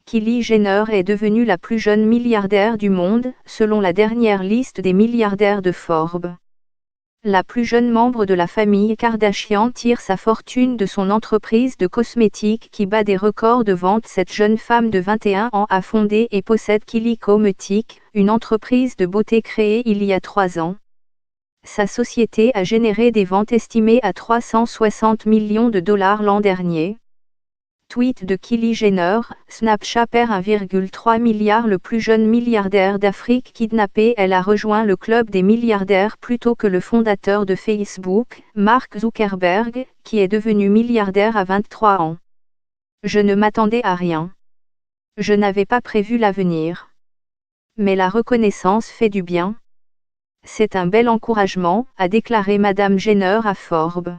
Kylie Jenner est devenue la plus jeune milliardaire du monde, selon la dernière liste des milliardaires de Forbes. La plus jeune membre de la famille Kardashian tire sa fortune de son entreprise de cosmétiques qui bat des records de vente. Cette jeune femme de 21 ans a fondé et possède Kylie Cosmetics, une entreprise de beauté créée il y a 3 ans. Sa société a généré des ventes estimées à 360 millions de dollars l'an dernier. Tweet de Kylie Jenner, Snapchat perd 1,3 milliard. Le plus jeune milliardaire d'Afrique kidnappé. Elle a rejoint le club des milliardaires plutôt que le fondateur de Facebook, Mark Zuckerberg, qui est devenu milliardaire à 23 ans. Je ne m'attendais à rien. Je n'avais pas prévu l'avenir. Mais la reconnaissance fait du bien. C'est un bel encouragement, a déclaré Madame Jenner à Forbes.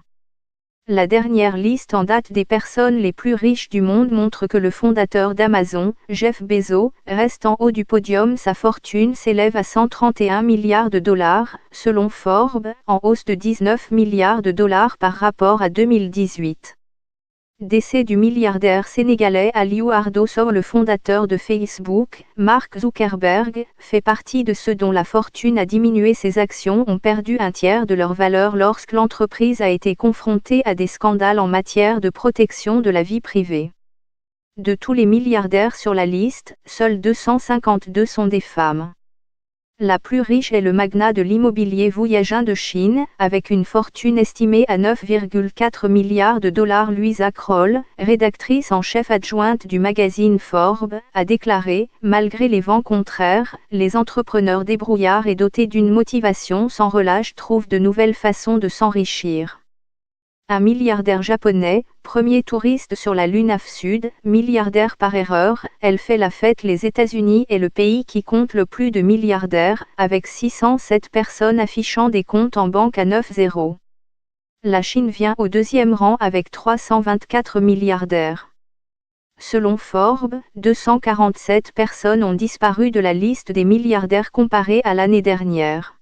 La dernière liste en date des personnes les plus riches du monde montre que le fondateur d'Amazon, Jeff Bezos, reste en haut du podium. Sa fortune s'élève à 131 milliards de dollars, selon Forbes, en hausse de 19 milliards de dollars par rapport à 2018. Décès du milliardaire sénégalais Aliou Ardo Sow. Le fondateur de Facebook, Mark Zuckerberg, fait partie de ceux dont la fortune a diminué. Ses actions ont perdu un tiers de leur valeur lorsque l'entreprise a été confrontée à des scandales en matière de protection de la vie privée. De tous les milliardaires sur la liste, seuls 252 sont des femmes. La plus riche est le magnat de l'immobilier Wu Yajin de Chine, avec une fortune estimée à 9,4 milliards de dollars. Louisa Kroll, rédactrice en chef adjointe du magazine Forbes, a déclaré « Malgré les vents contraires, les entrepreneurs débrouillards et dotés d'une motivation sans relâche trouvent de nouvelles façons de s'enrichir. » Un milliardaire japonais, premier touriste sur la Lune Sud, milliardaire par erreur, elle fait la fête. Les États-Unis est le pays qui compte le plus de milliardaires, avec 607 personnes affichant des comptes en banque à 9,0. La Chine vient au deuxième rang avec 324 milliardaires. Selon Forbes, 247 personnes ont disparu de la liste des milliardaires comparée à l'année dernière.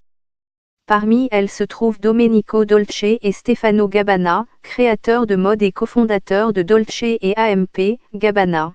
Parmi elles se trouvent Domenico Dolce et Stefano Gabbana, créateurs de mode et cofondateurs de Dolce et AMP, Gabbana.